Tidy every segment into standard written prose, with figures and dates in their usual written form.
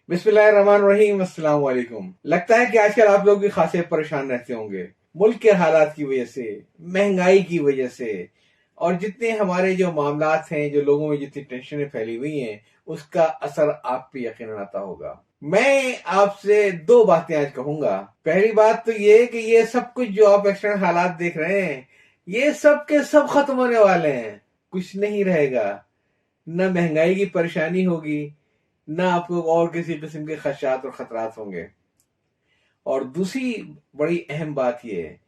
बिस्मिल्लाहिर्रहमानिर्रहीम, अस्सलाम वालेकुम। लगता है कि आजकल आप लोग भी खासे परेशान रहते होंगे मुल्क के हालात की वजह से, महंगाई की वजह से, और जितने हमारे जो मामलात हैं, जो लोगों में जितनी टेंशनें फैली हुई हैं, उसका असर आप पे यकीनन आता होगा। मैं आपसे दो बातें आज कहूंगा। पहली बात तो ये कि ये सब कुछ जो आप एक्सटर्नल हालात देख रहे हैं, ये सब के सब खत्म होने वाले हैं। कुछ नहीं रहेगा। न महंगाई की परेशानी होगी, ना आपको और किसी किस्म के खदशात और खतरात होंगे। और दूसरी बड़ी अहम बात यह है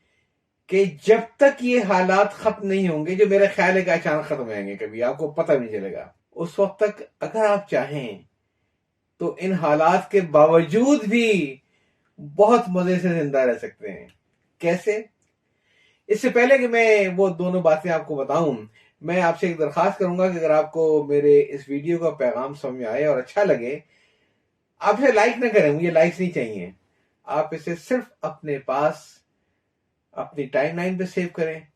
कि जब तक ये हालात खत्म नहीं होंगे, जो मेरा ख्याल है कि अचानक खत्म हो जाएंगे, कभी आपको पता भी नहीं चलेगा, उस वक्त तक अगर आप चाहें तो इन हालात के बावजूद भी बहुत मजे से जिंदा रह सकते हैं। कैसे? इससे पहले कि मैं वो दोनों बातें आपको बताऊं, मैं आपसे एक दरखास्त करूंगा कि अगर आपको मेरे इस वीडियो का पैगाम समझ में आए और अच्छा लगे, आप इसे लाइक ना करें, मुझे लाइक्स नहीं चाहिए। आप इसे सिर्फ अपने पास अपनी टाइमलाइन पे सेव करें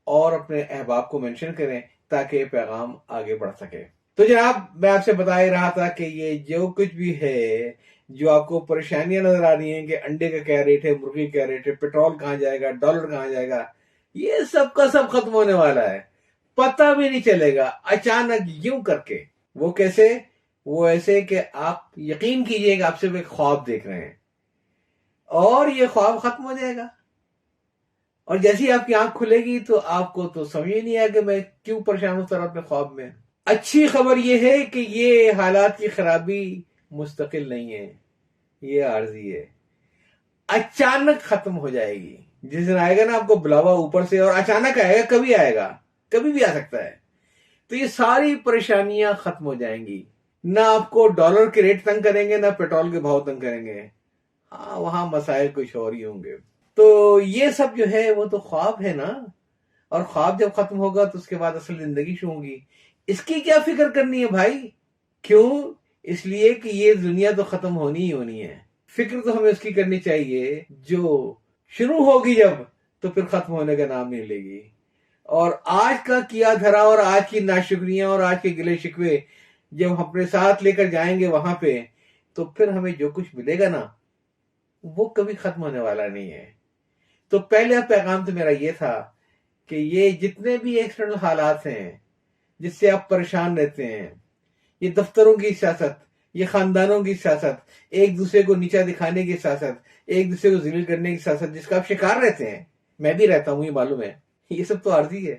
और अपने अहबाब को मेंशन करें ताकि ये पैगाम आगे बढ़ सके। तो जनाब, मैं आपसे बता ही रहा था कि ये जो कुछ भी है, जो आपको परेशानियां नजर आ रही हैं कि अंडे का क्या रेट है, मुर्गी का क्या रेट है, पेट्रोल कहाँ जाएगा, डॉलर कहाँ जाएगा, ये सब का सब खत्म होने वाला है। पता भी नहीं चलेगा, अचानक यूं करके। वो कैसे? वो ऐसे कि आप यकीन कीजिए कि आप सिर्फ एक ख्वाब देख रहे हैं और ये ख्वाब खत्म हो जाएगा। और जैसी आपकी आंख खुलेगी तो आपको तो समझ ही नहीं आया कि मैं क्यों परेशान हूं अपने ख्वाब में। अच्छी खबर यह है कि ये हालात की खराबी मुस्तकिल नहीं है, ये आर्जी है। अचानक खत्म हो जाएगी। जिस दिन आएगा ना आपको बुलावा ऊपर से, और अचानक आएगा, कभी आएगा, कभी भी आ सकता है, तो ये सारी परेशानियां खत्म हो जाएंगी। ना आपको डॉलर के रेट तंग करेंगे, ना पेट्रोल के भाव तंग करेंगे। हाँ, वहां मसाइल कुछ और ही होंगे। तो ये सब जो है वो तो ख्वाब है ना, और ख्वाब जब खत्म होगा तो उसके बाद असल जिंदगी शुरू होगी। इसकी क्या फिक्र करनी है भाई? क्यों? इसलिए कि ये दुनिया तो खत्म होनी ही होनी है। फिक्र तो हमें उसकी करनी चाहिए जो शुरू होगी जब, तो फिर खत्म होने का नाम नहीं लेगी। और आज का किया धरा और आज की नाशुक्रियां और आज के गिले शिकवे जब हम अपने साथ लेकर जाएंगे वहां पे, तो फिर हमें जो कुछ मिलेगा ना, वो कभी खत्म होने वाला नहीं है। तो पहला पैगाम तो मेरा ये था कि ये जितने भी एक्सटर्नल हालात हैं जिससे आप परेशान रहते हैं, ये दफ्तरों की सियासत, ये खानदानों की सियासत, एक दूसरे को नीचा दिखाने की सियासत, एक दूसरे को जिलील करने की सियासत, जिसका आप शिकार रहते हैं, मैं भी रहता हूं, ये मालूम है, ये सब तो आर्जी है।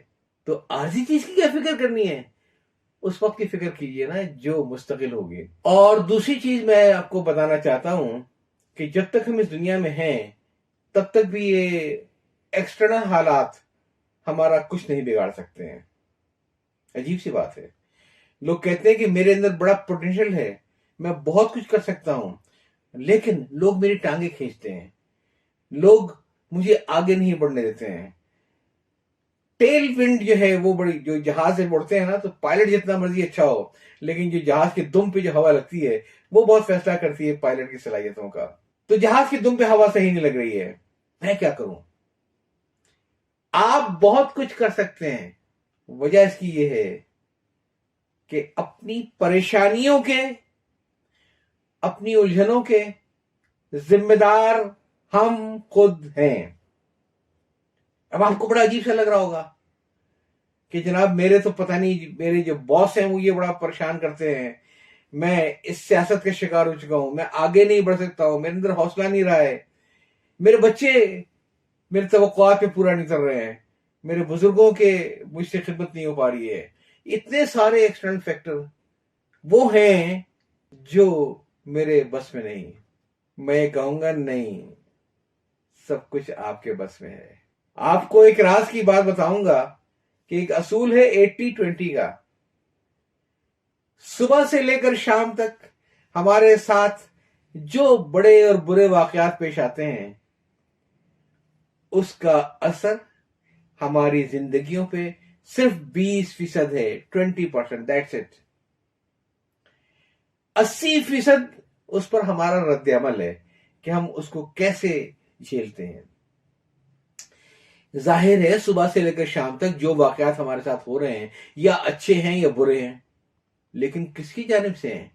तो आर्जी चीज की क्या फिक्र करनी है? उस वक्त की फिक्र कीजिए ना जो मुस्तकिल होगी। और दूसरी चीज मैं आपको बताना चाहता हूं कि जब तक हम इस दुनिया में हैं, तब तक भी ये एक्सटर्नल हालात हमारा कुछ नहीं बिगाड़ सकते हैं। अजीब सी बात है। लोग कहते हैं कि मेरे अंदर बड़ा पोटेंशियल है, मैं बहुत कुछ कर सकता हूं, लेकिन लोग मेरी टांगे खींचते हैं, लोग मुझे आगे नहीं बढ़ने देते हैं। टेल विंड जो है वो बड़ी, जो जहाज से उड़ते हैं ना, तो पायलट जितना मर्जी अच्छा हो, लेकिन जो जहाज के दुम पे जो हवा लगती है वो बहुत फैसला करती है पायलट की सलाहियतों का। तो जहाज के दुम पे हवा सही नहीं लग रही है, मैं क्या करूं? आप बहुत कुछ कर सकते हैं। वजह इसकी ये है कि अपनी परेशानियों के, अपनी उलझनों के जिम्मेदार हम खुद हैं। अब आपको बड़ा अजीब सा लग रहा होगा कि जनाब मेरे तो पता नहीं, मेरे जो बॉस हैं वो ये बड़ा परेशान करते हैं, मैं इस सियासत का शिकार हो चुका हूं, मैं आगे नहीं बढ़ सकता हूं, मेरे अंदर हौसला नहीं रहा है, मेरे बच्चे मेरे तवक्कुआत पे पूरा नहीं कर रहे हैं, मेरे बुजुर्गों के मुझसे खिदमत नहीं हो पा रही है। इतने सारे एक्सटर्नल फैक्टर वो हैं जो मेरे बस में नहीं। मैं कहूंगा नहीं, सब कुछ आपके बस में है। आपको एक राज की बात बताऊंगा कि एक असूल है 80-20 का। सुबह से लेकर शाम तक हमारे साथ जो बड़े और बुरे वाकयात पेश आते हैं, उसका असर हमारी जिंदगियों पे सिर्फ 20% है। 20%, दैट्स इट। 80% उस पर हमारा रद्द अमल है कि हम उसको कैसे झेलते हैं। जाहिर है सुबह से लेकर शाम तक जो वाकयात हमारे साथ हो रहे हैं, या अच्छे हैं या बुरे हैं, लेकिन किसकी जानिब से हैं?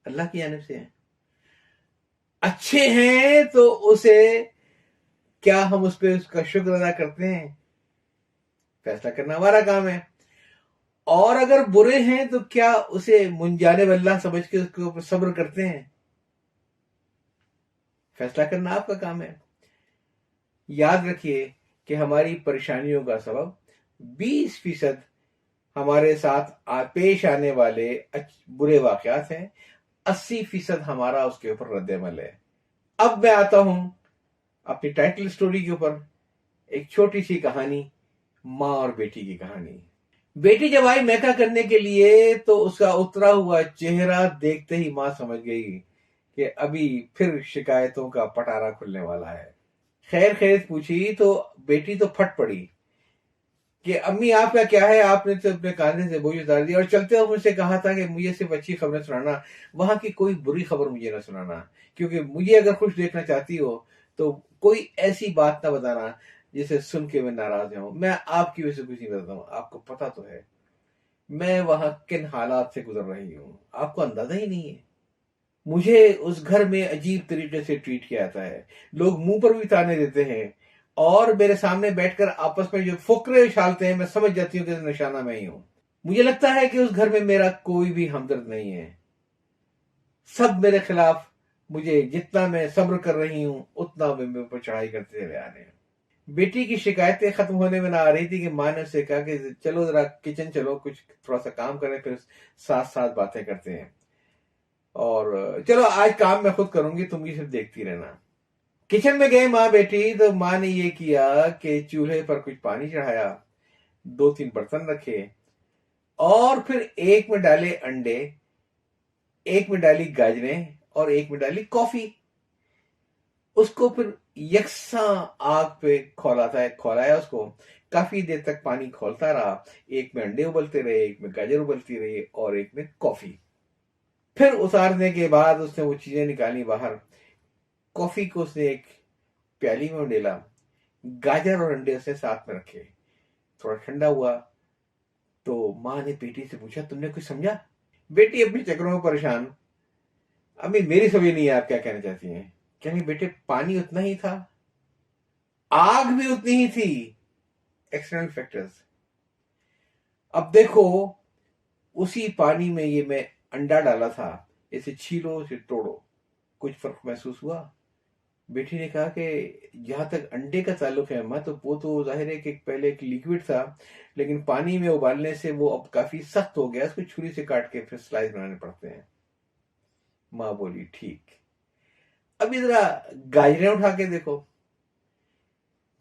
अल्लाह की जानिब से हैं। अच्छे हैं तो उसे क्या हम उस पर उसका शुक्र अदा करते हैं? फैसला करना हमारा काम है। और अगर बुरे हैं तो क्या उसे मुंजाने वल्लाह समझ के उसके ऊपर सब्र करते हैं? फैसला करना आपका काम है। याद रखिए कि हमारी परेशानियों का सबब 20% हमारे साथ पेश आने वाले बुरे वाकयात हैं, 80% हमारा उसके ऊपर रद्द-ए-अमल है। अब मैं आता हूं अपनी टाइटल स्टोरी के ऊपर, एक छोटी सी कहानी, माँ और बेटी की कहानी। बेटी जब आई मैका करने के लिए तो उसका उतरा हुआ चेहरा देखते ही माँ समझ गई कि अभी फिर शिकायतों का पटारा खुलने वाला है। खैर खैर पूछी तो बेटी तो फट पड़ी कि अम्मी आपका क्या है, आपने तो अपने कांधे से बोझ उतार दिया और चलते हुए मुझसे कहा था कि मुझे सिर्फ अच्छी खबरें सुनाना, वहां की कोई बुरी खबर मुझे ना सुनाना, क्योंकि मुझे अगर खुश देखना चाहती हो तो कोई ऐसी बात ना बताना जिसे सुन के मैं नाराज हूं। मैं आपकी वजह से कुछ नहीं बताता हूँ, आपको पता तो है मैं वहां किन हालात से गुजर रही हूँ, आपको अंदाजा ही नहीं है। मुझे उस घर में अजीब तरीके से ट्रीट किया जाता है, लोग मुंह पर भी ताने देते हैं और मेरे सामने बैठकर आपस में जो फुकरे उछालते हैं, मैं समझ जाती हूँ कि निशाना मैं ही हूं। मुझे लगता है कि उस घर में मेरा कोई भी हमदर्द नहीं है, सब मेरे खिलाफ। मुझे जितना मैं सब्र कर रही हूं उतना वे मेरे ऊपर चढ़ाई करते चले आ रहे हैं। बेटी की शिकायतें खत्म होने में ना आ रही थी कि माँ ने उससे कहा कि चलो जरा किचन चलो, कुछ थोड़ा सा काम करें, फिर साथ साथ बातें करते हैं, और चलो आज काम मैं खुद करूंगी, तुम ये सिर्फ देखती रहना। किचन में गए माँ बेटी तो माँ ने ये किया कि चूल्हे पर कुछ पानी चढ़ाया, 2-3 बर्तन रखे और फिर एक में डाले अंडे, एक में डाली गाजरें और एक में डाली कॉफी। उसको फिर यकसा आग पे खौलाया उसको, काफी देर तक पानी खौलता रहा, एक में अंडे उबलते रहे, एक में गाजर उबलती रही और एक में कॉफी। फिर उतारने के बाद उसने वो चीजें निकाली बाहर, कॉफी को उसने एक प्याली में उंडेला, गाजर और अंडे उसने साथ में रखे। थोड़ा ठंडा हुआ तो माँ ने बेटी से पूछा, तुमने कुछ समझा? बेटी अपने चक्रों में परेशान, अम्मी मेरी समझ नहीं है आप क्या कहना चाहती हैं। कहेंगे बेटे पानी उतना ही था, आग भी उतनी ही थी, एक्सटर्नल फैक्टर्स। अब देखो उसी पानी में ये मैं अंडा डाला था, इसे छीलो, इसे तोड़ो, कुछ फर्क महसूस हुआ? बेटी ने कहा कि जहां तक अंडे का ताल्लुक है अम्मा, तो वो तो जाहिर है कि पहले एक लिक्विड था, लेकिन पानी में उबालने से वो अब काफी सख्त हो गया, उसको छुरी से काट के फिर स्लाइस बनाने पड़ते हैं। माँ बोली ठीक। अभी जरा गाजरें उठा के देखो।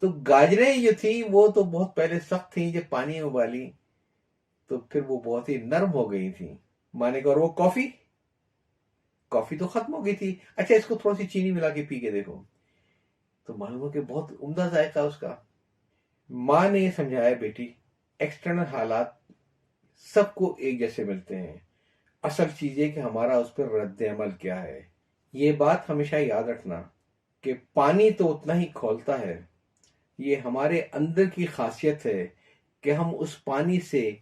तो गाजरें जो थी वो तो बहुत पहले सख्त थी, जब पानी में उबाली तो फिर वो बहुत ही नरम हो गई थी। माँ ने कहा, और वो कॉफी? कॉफी तो खत्म हो गई थी, अच्छा इसको थोड़ी सी चीनी मिला के पी के देखो, तो मालूम हो कि बहुत उम्दा जायका उसका। माँ ने समझाया, बेटी एक्सटर्नल हालात सबको एक जैसे मिलते हैं, असल चीज है कि हमारा उस पर रद्द अमल क्या है। ये बात हमेशा याद रखना कि पानी तो उतना ही खौलता है, ये हमारे अंदर की खासियत है कि हम उस पानी से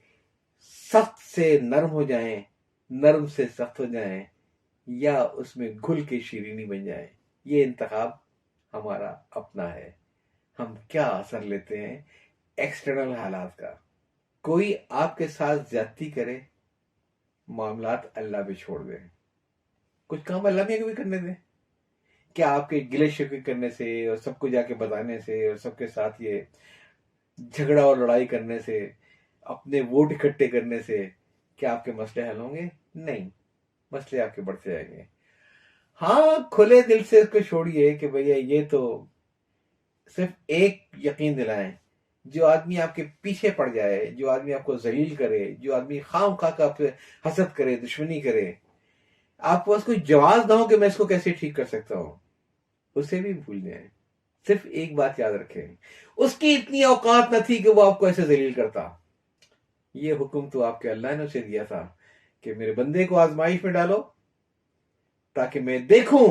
सख्त से नरम हो जाएं, नरम से सख्त हो जाएं, या उसमें घुल के शीरीनी बन जाएं। ये इंतखाब हमारा अपना है, हम क्या असर लेते हैं एक्सटर्नल हालात का। कोई आपके साथ ज्यादती करे, मामलात अल्लाह पे छोड़ दे, कुछ काम अल्लाह भी कभी करने दे। क्या आपके गिले शिकवे करने से और सबको जाके बताने से और सबके साथ ये झगड़ा और लड़ाई करने से, अपने वोट इकट्ठे करने से क्या आपके मसले हल होंगे? नहीं, मसले आपके बढ़ते जाएंगे। हाँ, खुले दिल से इसको छोड़िए कि भैया ये तो सिर्फ एक यकीन दिलाएं, जो आदमी आपके पीछे पड़ जाए, जो आदमी आपको जलील करे, जो आदमी खाम खा का आपसे हसद करे, दुश्मनी करे, आपको बस कोई जवाब ना हो कि मैं इसको कैसे ठीक कर सकता हूं, उसे भी भूल जाए। सिर्फ एक बात याद रखें, उसकी इतनी औकात न थी कि वो आपको ऐसे जलील करता। ये हुक्म तो आपके अल्लाह ने उसे दिया था कि मेरे बंदे को आजमाइश में डालो ताकि मैं देखूं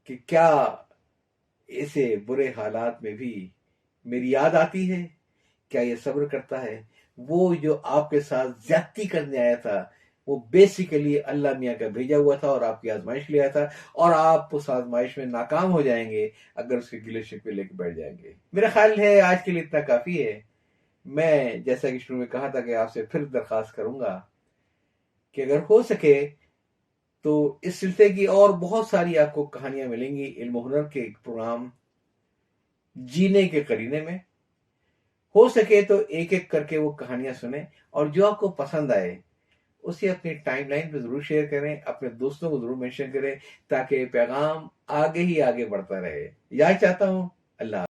कि क्या ऐसे बुरे हालात में भी मेरी याद आती है, क्या ये सब्र करता है। वो जो आपके साथ ज्यादती करने आया था وہ بیسیکلی اللہ میاں کا بھیجا ہوا تھا اور آپ کی آزمائش لیا تھا، اور آپ اس آزمائش میں ناکام ہو جائیں گے اگر اس کے گلے شکوے لے کے بیٹھ جائیں گے۔ میرا خیال ہے آج کے لیے اتنا کافی ہے۔ میں جیسا کہ شروع میں کہا تھا کہ آپ سے پھر درخواست کروں گا کہ اگر ہو سکے تو اس سلسلے کی اور بہت ساری آپ کو کہانیاں ملیں گی علم و ہنر کے ایک پروگرام جینے کے قرینے میں۔ ہو سکے تو ایک ایک کر کے وہ کہانیاں سنیں، اور جو آپ کو پسند آئے اسے اپنی ٹائم لائن پہ ضرور شیئر کریں، اپنے دوستوں کو ضرور مینشن کریں، تاکہ پیغام آگے ہی آگے بڑھتا رہے۔ یاد چاہتا ہوں۔ اللہ